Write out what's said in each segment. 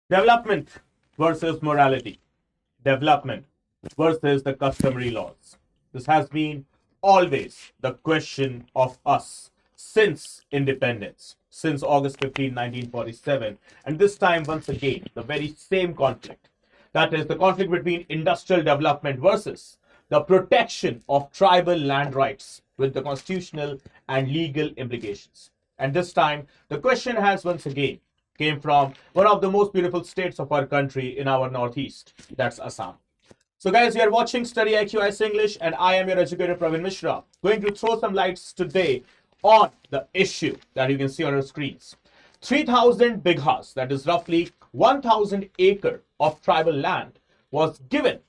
Development versus morality. Development versus the customary laws. This has been always the question of us since independence, since August 15, 1947. And this time, once again, the very same conflict. That is the conflict between industrial development versus the protection of tribal land rights with the constitutional and legal implications. And this time, the question has once again came from one of the most beautiful states of our country in our northeast, that's Assam. So guys, you are watching Study IQ ICE English and I am your educator Praveen Mishra, going to throw some lights today on the issue that you can see on your screens. 3,000 Bighas, that is roughly 1,000 acre of tribal land, was given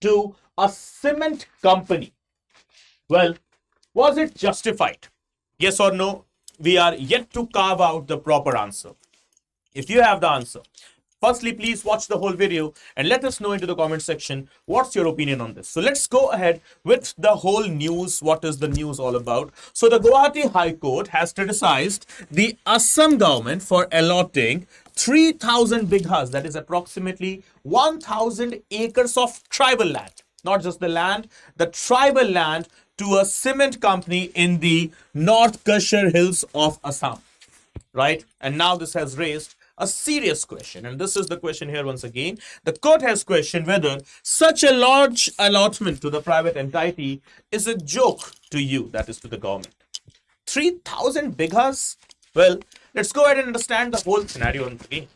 to a cement company. Well, was it justified? Yes or no? We are yet to carve out the proper answer. If you have the answer, firstly, please watch the whole video and let us know into the comment section what's your opinion on this. So let's go ahead with the whole news. What is the news all about? So the Guwahati High Court has criticized the Assam government for allotting 3,000 bighas, that is approximately 1,000 acres of tribal land. Not just the land, the tribal land, to a cement company in the North Kashmir hills of Assam. Right? And now this has raised a serious question, and this is the question here once again. The court has questioned whether such a large allotment to the private entity is a joke to you, that is to the government. 3,000 bighas? Well, let's go ahead and understand the whole scenario once again.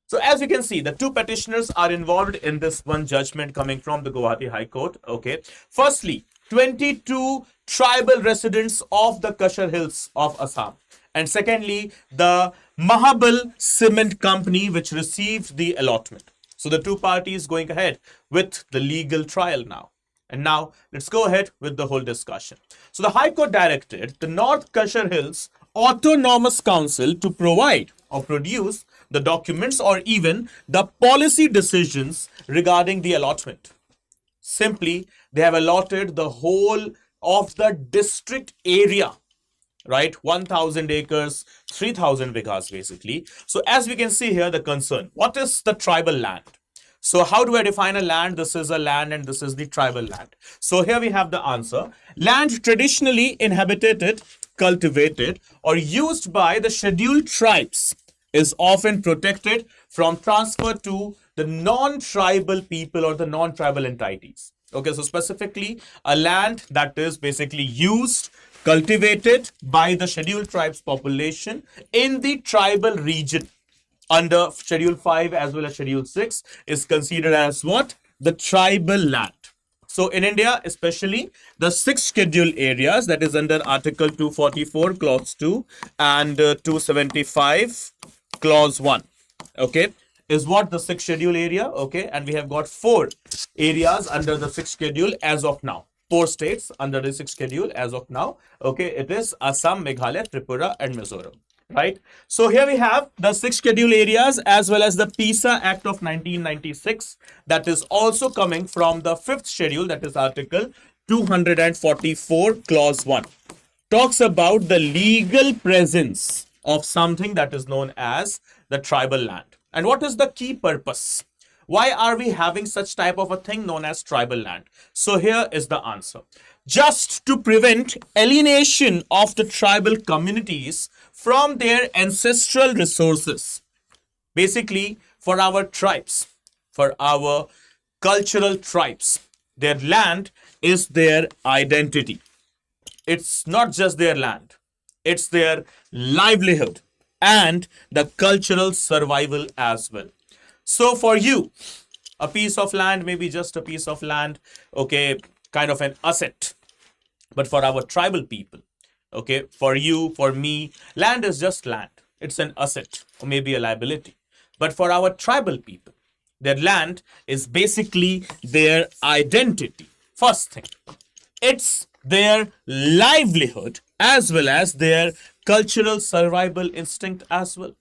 So as you can see, the two petitioners are involved in this one judgment coming from the Guwahati High Court. Okay. Firstly, 22 tribal residents of the Kashmir hills of Assam. And secondly, the Mahabal Cement Company, which received the allotment. So the two parties going ahead with the legal trial now. And now let's go ahead with the whole discussion. So the High Court directed the North Kashmir Hills Autonomous Council to provide or produce the documents or even the policy decisions regarding the allotment. Simply, they have allotted the whole of the district area, right? 1,000 acres, 3,000 bighas basically. So as we can see here, the concern, what is the tribal land? So how do I define a land? This is a land and this is the tribal land. So here we have the answer. Land traditionally inhabited, cultivated or used by the scheduled tribes is often protected from transfer to the non-tribal people or the non-tribal entities. Okay, so specifically a land that is basically used, cultivated by the scheduled tribes population in the tribal region under Schedule 5 as well as Schedule 6 is considered as what? The tribal land. So in India, especially the 6 schedule areas, that is under Article 244 Clause 2 and 275 Clause 1, okay, is what the 6th schedule area, okay, and we have got 4 areas under the 6th schedule as of now. 4 states under the 6th schedule as of now, okay, it is Assam, Meghalaya, Tripura and Mizoram, right? So here we have the 6 schedule areas as well as the PISA Act of 1996 that is also coming from the 5th schedule, that is Article 244 Clause 1. Talks about the legal presence of something that is known as the tribal land. And what is the key purpose? Why are we having such type of a thing known as tribal land? So here is the answer. Just to prevent alienation of the tribal communities from their ancestral resources. Basically, for our tribes, for our cultural tribes, their land is their identity. It's not just their land. It's their livelihood and the cultural survival as well. So for you, a piece of land may be just a piece of land, okay, kind of an asset. But for our tribal people, okay, for you, for me, land is just land. It's an asset or maybe a liability. But for our tribal people, their land is basically their identity. First thing, it's their livelihood as well as their cultural survival instinct as well.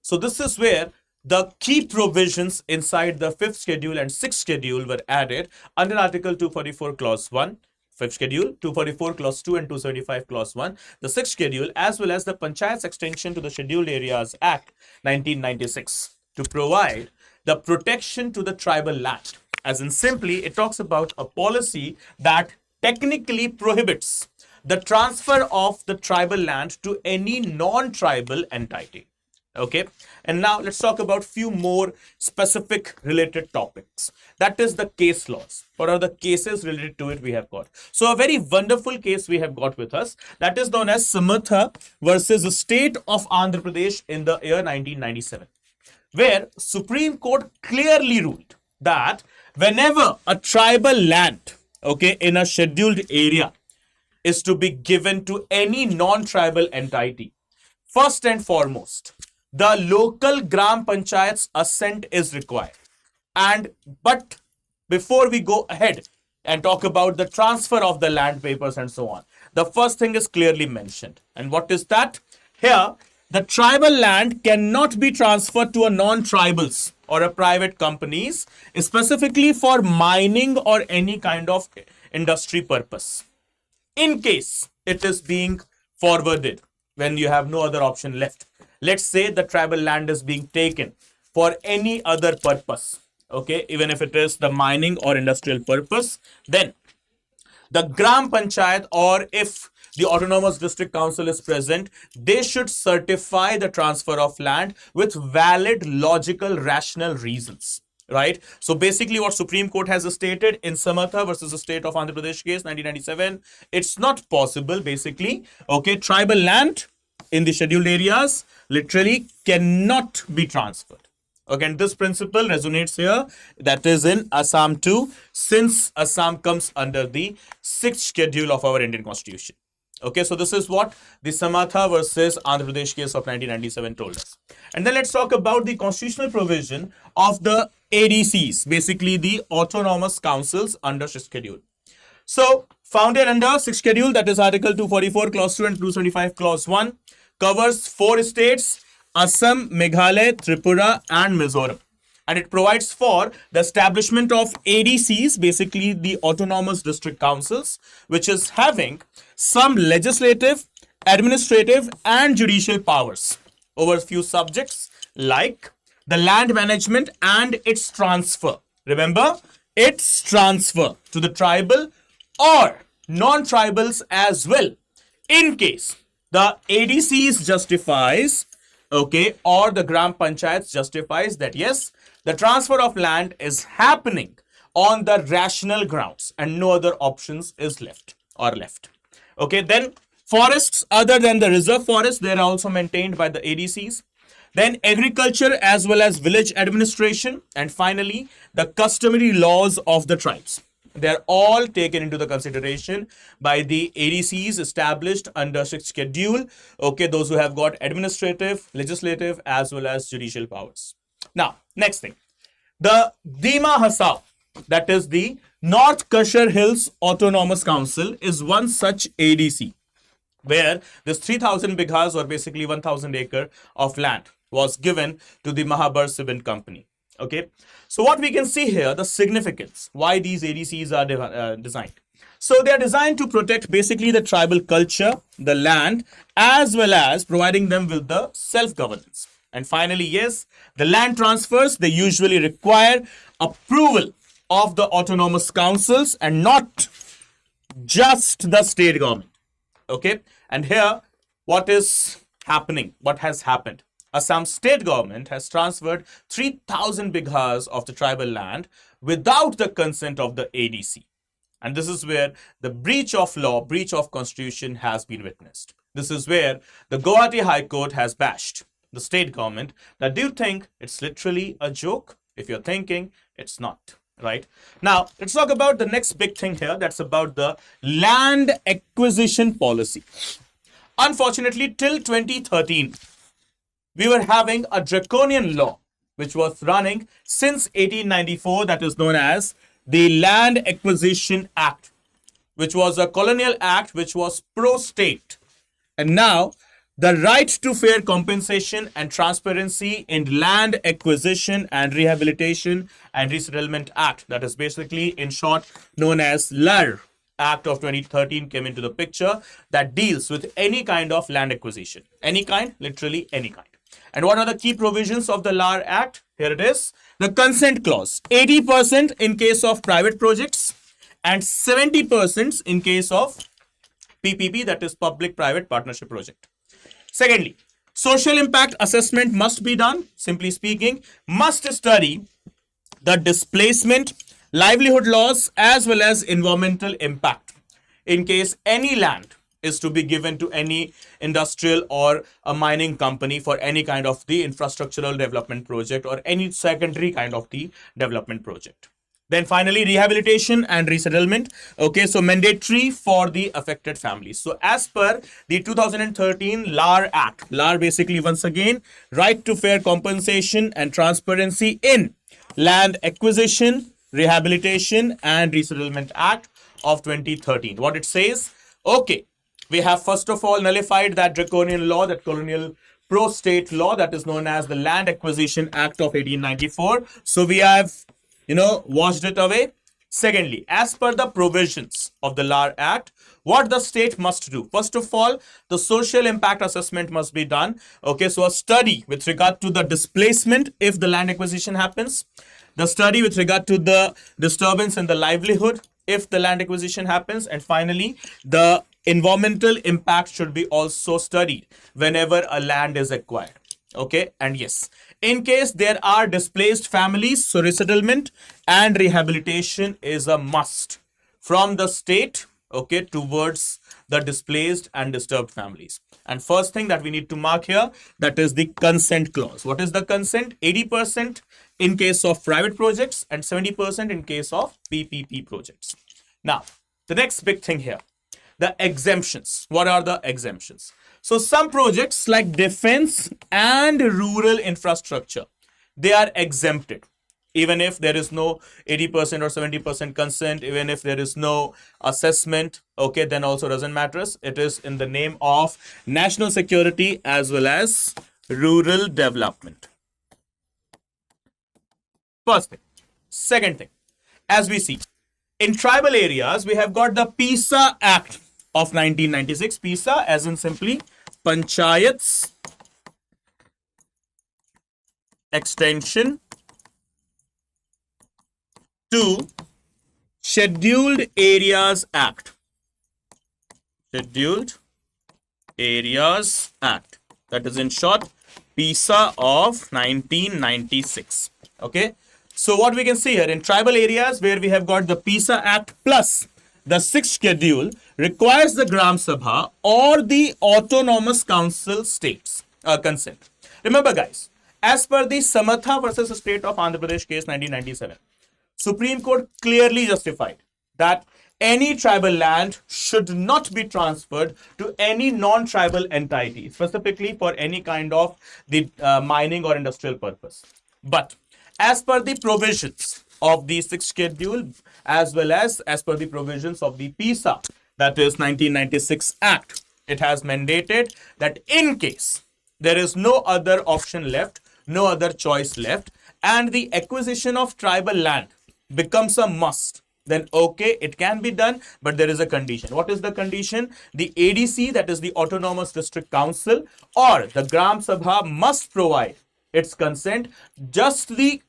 So this is where the key provisions inside the 5th schedule and 6th schedule were added under Article 244 Clause 1, 5th schedule, 244 Clause 2 and 275 Clause 1, the 6th schedule, as well as the Panchayat's extension to the Scheduled Areas Act 1996 to provide the protection to the tribal land. As in simply, it talks about a policy that technically prohibits the transfer of the tribal land to any non-tribal entity. Okay, and now let's talk about few more specific related topics. That is the case laws. What are the cases related to it we have got? So a very wonderful case we have got with us, that is known as Samatha versus the state of Andhra Pradesh in the year 1997, where Supreme Court clearly ruled that whenever a tribal land, okay, in a scheduled area is to be given to any non-tribal entity, first and foremost, the local Gram Panchayat's assent is required. But before we go ahead and talk about the transfer of the land papers and so on, the first thing is clearly mentioned. And what is that? Here, the tribal land cannot be transferred to a non-tribals or a private companies, specifically for mining or any kind of industry purpose. In case it is being forwarded when you have no other option left. Let's say the tribal land is being taken for any other purpose, okay, even if it is the mining or industrial purpose, then the Gram Panchayat, or if the Autonomous District Council is present, they should certify the transfer of land with valid, logical, rational reasons. Right? So basically what Supreme Court has stated in Samatha versus the state of Andhra Pradesh case 1997, it's not possible basically, okay, tribal land in the scheduled areas literally cannot be transferred. Okay, and this principle resonates here, that is in Assam too, since Assam comes under the 6th schedule of our Indian Constitution. Okay, so this is what the Samatha versus Andhra Pradesh case of 1997 told us. And then let's talk about the constitutional provision of the ADCs, basically the autonomous councils under 6th schedule. So, founded under 6th schedule, that is Article 244 Clause 2 and 275 Clause 1, covers 4 states, Assam, Meghalaya, Tripura and Mizoram. And it provides for the establishment of ADCs, basically the autonomous district councils, which is having some legislative, administrative and judicial powers over a few subjects like the land management and its transfer. Remember, its transfer to the tribal or non-tribals as well, in case the ADCs justifies, okay, or the Gram Panchayats justifies that yes, the transfer of land is happening on the rational grounds and no other options is left. Okay, then forests other than the reserve forests, they are also maintained by the ADCs. Then agriculture as well as village administration. And finally, the customary laws of the tribes. They are all taken into the consideration by the ADCs established under 6th schedule. Okay, those who have got administrative, legislative as well as judicial powers. Now, next thing, the Dima Hasao, that is the North Kashmir Hills Autonomous Council, is one such ADC where this 3,000 bighas or basically 1,000 acre of land was given to the Mahabharata Cement Company. Okay, so what we can see here, the significance, why these ADCs are designed. So they are designed to protect basically the tribal culture, the land, as well as providing them with the self-governance. And finally, yes, the land transfers, they usually require approval of the autonomous councils and not just the state government. Okay, and here what is happening, what has happened? Assam state government has transferred 3,000 bighas of the tribal land without the consent of the ADC. And this is where the breach of law, breach of constitution has been witnessed. This is where the Guwahati High Court has bashed the state government. Now, do you think it's literally a joke? If you're thinking, it's not. Right? Now, let's talk about the next big thing here. That's about the land acquisition policy. Unfortunately, till 2013, we were having a draconian law which was running since 1894, that is known as the Land Acquisition Act, which was a colonial act which was pro-state. And now, the right to fair compensation and transparency in Land Acquisition and Rehabilitation and Resettlement Act, that is basically in short known as LAR Act of 2013, came into the picture, that deals with any kind of land acquisition. Any kind, literally any kind. And what are the key provisions of the LAR Act? Here it is. The consent clause. 80% in case of private projects and 70% in case of PPP, that is public-private partnership project. Secondly, social impact assessment must be done. Simply speaking, must study the displacement, livelihood loss, as well as environmental impact in case any land is to be given to any industrial or a mining company for any kind of the infrastructural development project or any secondary kind of the development project. Then finally, rehabilitation and resettlement. Okay, so mandatory for the affected families. So as per the 2013 LAR Act, LAR basically once again, right to fair compensation and transparency in land acquisition, rehabilitation and resettlement act of 2013. What it says, okay, we have first of all nullified that draconian law, that colonial pro-state law that is known as the Land Acquisition Act of 1894. So we have, washed it away. Secondly, as per the provisions of the LAR Act, what the state must do. First of all, the social impact assessment must be done. Okay, so a study with regard to the displacement if the land acquisition happens, the study with regard to the disturbance in the livelihood if the land acquisition happens, and finally, the environmental impact should be also studied whenever a land is acquired. Okay, and yes, in case there are displaced families, so resettlement and rehabilitation is a must from the state, okay, towards the displaced and disturbed families. And first thing that we need to mark here, that is the consent clause. What is the consent? 80% in case of private projects and 70% in case of PPP projects. Now, the next big thing here, the exemptions. What are the exemptions? So some projects like defense and rural infrastructure, they are exempted. Even if there is no 80% or 70% consent, even if there is no assessment, okay, then also doesn't matter. It is in the name of national security as well as rural development. First thing. Second thing, as we see, in tribal areas, we have got the PISA Act of 1996. PISA as in simply Panchayats Extension to Scheduled Areas Act. Scheduled Areas Act. That is in short PISA of 1996. Okay. So what we can see here in tribal areas where we have got the PISA Act plus the sixth schedule requires the Gram Sabha or the autonomous council states consent. Remember guys, as per the Samatha versus State of Andhra Pradesh case 1997, Supreme Court clearly justified that any tribal land should not be transferred to any non-tribal entity, specifically for any kind of the mining or industrial purpose. But as per the provisions of the sixth schedule, as well as per the provisions of the PISA, that is 1996 Act, it has mandated that in case there is no other option left, no other choice left, and the acquisition of tribal land becomes a must, then okay, it can be done, but there is a condition. What is the condition? The ADC, that is the Autonomous District Council, or the Gram Sabha must provide its consent. Just the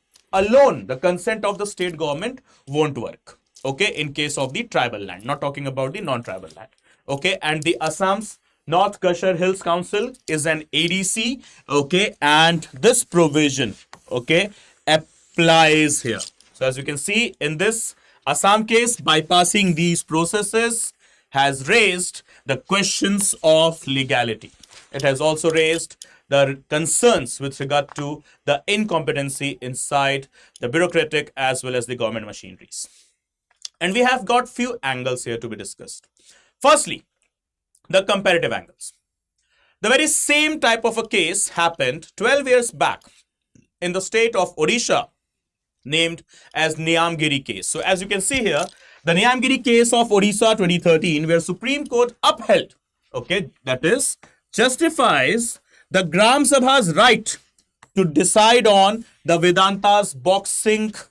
consent of the state government won't work, okay, in case of the tribal land, not talking about the non-tribal land. Okay, and the Assam's North Kashmir Hills Council is an ADC, okay, and this provision, okay, applies here. So as you can see in this Assam case, bypassing these processes has raised the questions of legality. It has also raised the concerns with regard to the incompetency inside the bureaucratic as well as the government machineries. And we have got few angles here to be discussed. Firstly, the comparative angles. The very same type of a case happened 12 years back in the state of Odisha, named as Niyamgiri case. So as you can see here, the Niyamgiri case of Odisha 2013, where Supreme Court upheld, okay, that is, justifies the Gram Sabha's right to decide on the Vedanta's bauxite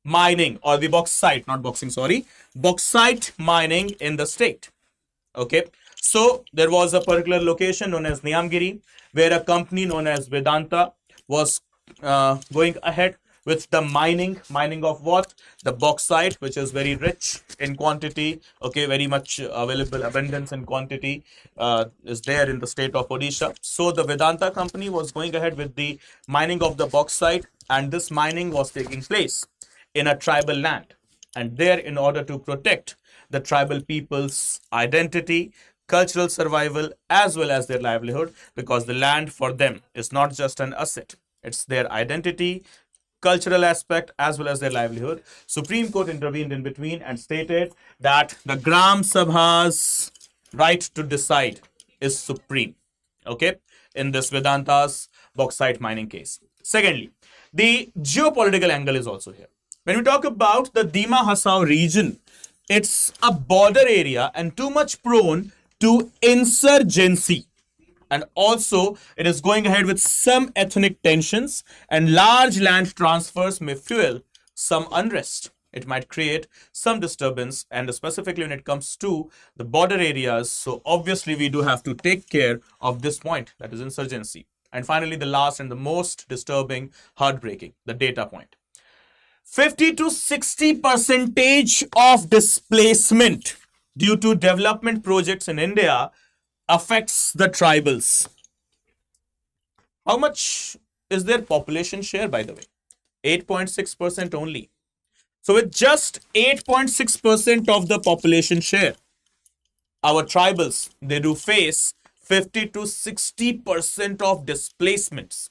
mining, or the bauxite, not boxing, sorry, bauxite mining in the state. Okay, so there was a particular location known as Niyamgiri, where a company known as Vedanta was Going ahead with the mining of what? The bauxite, which is very rich in quantity, okay, very much available, abundance in quantity is there in the state of Odisha. So the Vedanta company was going ahead with the mining of the bauxite, and this mining was taking place in a tribal land, and there, in order to protect the tribal people's identity, cultural survival, as well as their livelihood, because the land for them is not just an asset, it's their identity, cultural aspect, as well as their livelihood. Supreme Court intervened in between and stated that the Gram Sabha's right to decide is supreme, okay, in this Vedanta's bauxite mining case. Secondly, the geopolitical angle is also here. When we talk about the Dima Hasao region, it's a border area and too much prone to insurgency. And also, it is going ahead with some ethnic tensions, and large land transfers may fuel some unrest. It might create some disturbance, and specifically when it comes to the border areas. So, obviously, we do have to take care of this point, that is insurgency. And finally, the last and the most disturbing, heartbreaking, the data point. 50 to 60 percentage of displacement due to development projects in India affects the tribals. How much is their population share, by the way? 8.6% only. So, with just 8.6% of the population share, our tribals, they do face 50 to 60% of displacements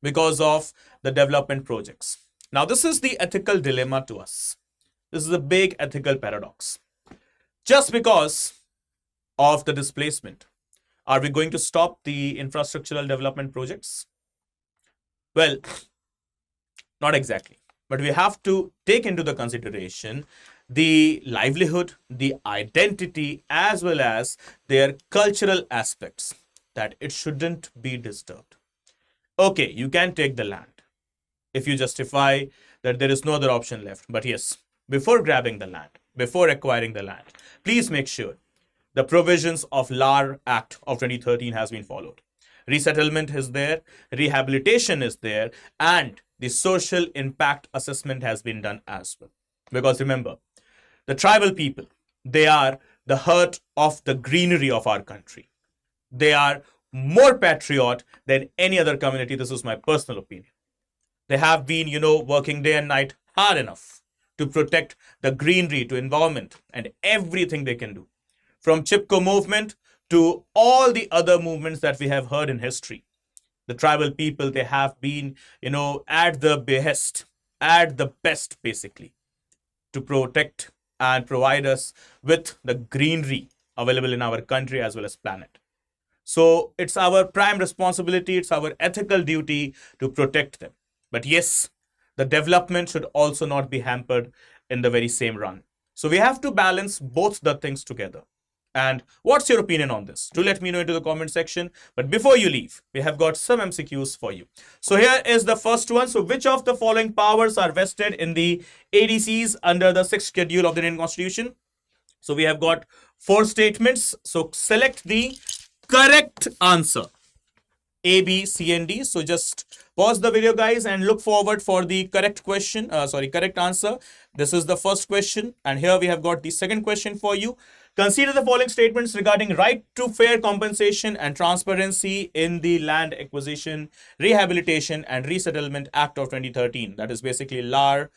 because of the development projects. Now, this is the ethical dilemma to us. This is a big ethical paradox. Just because of the displacement, are we going to stop the infrastructural development projects? Well, not exactly. But we have to take into the consideration the livelihood, the identity, as well as their cultural aspects, that it shouldn't be disturbed. Okay, you can take the land if you justify that there is no other option left. But yes, before grabbing the land, before acquiring the land, please make sure the provisions of LAR Act of 2013 has been followed. Resettlement is there, rehabilitation is there, and the social impact assessment has been done as well. Because remember, the tribal people, they are the heart of the greenery of our country. They are more patriot than any other community. This is my personal opinion. They have been, working day and night hard enough to protect the greenery, to environment, and everything they can do. From Chipko movement to all the other movements that we have heard in history. The tribal people, they have been, at the behest, at the best, basically, to protect and provide us with the greenery available in our country as well as planet. So it's our prime responsibility, it's our ethical duty to protect them. But yes, the development should also not be hampered in the very same run. So we have to balance both the things together. And what's your opinion on this? Do let me know into the comment section. But before you leave, we have got some MCQs for you. So here is the first one. So which of the following powers are vested in the ADCs under the 6th schedule of the Indian Constitution? So we have got 4 statements. So select the correct answer. A, B, C, and D. So just pause the video, guys, and look forward for the correct question. Correct answer. This is the first question. And here we have got the second question for you. Consider the following statements regarding right to fair compensation and transparency in the Land Acquisition, Rehabilitation and Resettlement Act of 2013. That is basically LAR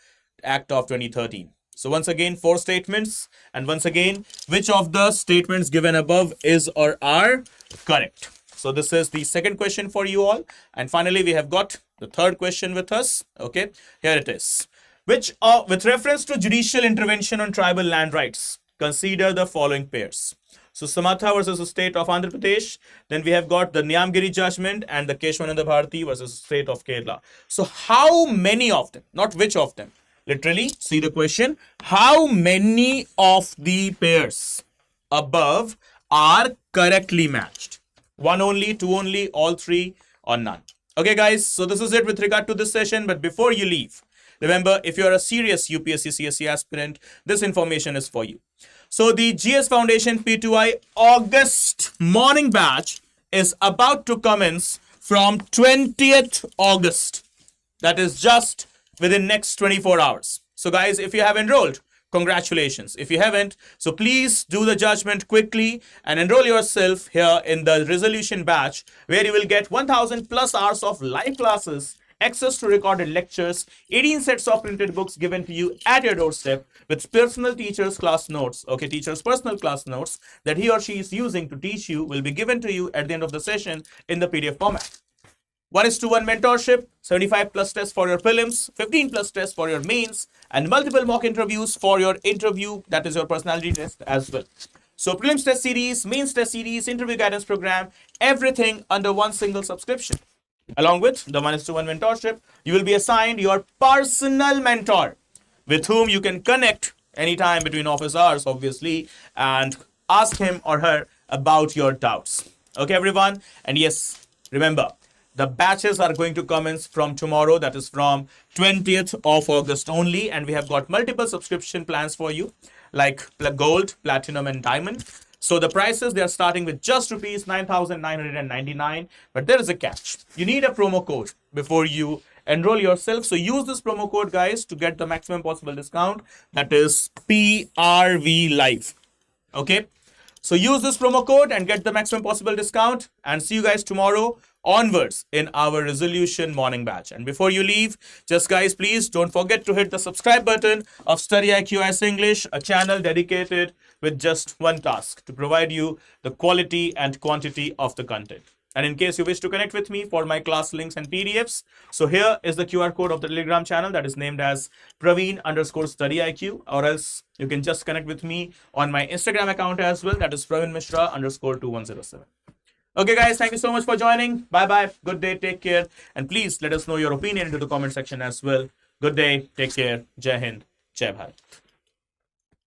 Act of 2013. So once again, 4 statements. And once again, which of the statements given above is or are correct? So this is the second question for you all. And finally, we have got the third question with us. Okay, here it is. With reference to judicial intervention on tribal land rights, consider the following pairs. So Samatha versus the state of Andhra Pradesh. Then we have got the Nyamgiri judgment and the Keshwananda Bharati versus the state of Kerala. So how many of them, not which of them, literally see the question, how many of the pairs above are correctly matched? 1 only, 2 only, all 3, or none? Okay, guys, so this is it with regard to this session. But before you leave, remember, if you are a serious UPSC CSE aspirant, this information is for you. So the GS Foundation P2I August morning batch is about to commence from 20th August. That is just within next 24 hours. So guys, if you have enrolled, congratulations. If you haven't, so please do the judgment quickly and enroll yourself here in the resolution batch, where you will get 1000 plus hours of live classes, access to recorded lectures, 18 sets of printed books given to you at your doorstep with personal teachers class notes, okay, teachers personal class notes that he or she is using to teach you will be given to you at the end of the session in the PDF format. 1:1 mentorship, 75 plus tests for your prelims, 15 plus tests for your mains, and multiple mock interviews for your interview, that is your personality test as well. So prelims test series, mains test series, interview guidance program, everything under one single subscription. Along with the 1:1 mentorship, you will be assigned your personal mentor with whom you can connect anytime between office hours, obviously, and ask him or her about your doubts. Okay, everyone? And yes, remember, the batches are going to commence from tomorrow, that is from 20th of August only, and we have got multiple subscription plans for you, like gold, platinum, and diamond. So the prices, they are starting with just rupees 9,999, but there is a catch. You need a promo code before you enroll yourself. So use this promo code, guys, to get the maximum possible discount. That is PRV Live. Okay. So use this promo code and get the maximum possible discount, and see you guys tomorrow onwards in our resolution morning batch. And before you leave, just guys, please don't forget to hit the subscribe button of StudyIQ as English, a channel dedicated with just one task: to provide you the quality and quantity of the content. And in case you wish to connect with me for my class links and PDFs, so here is the QR code of the Telegram channel that is named as Praveen_StudyIQ, or else you can just connect with me on my Instagram account as well, that is Praveen_2107. Okay, guys, thank you so much for joining. Bye-bye. Good day. Take care. And please let us know your opinion into the comment section as well. Good day. Take care. Jai Hind. Jai Bharat.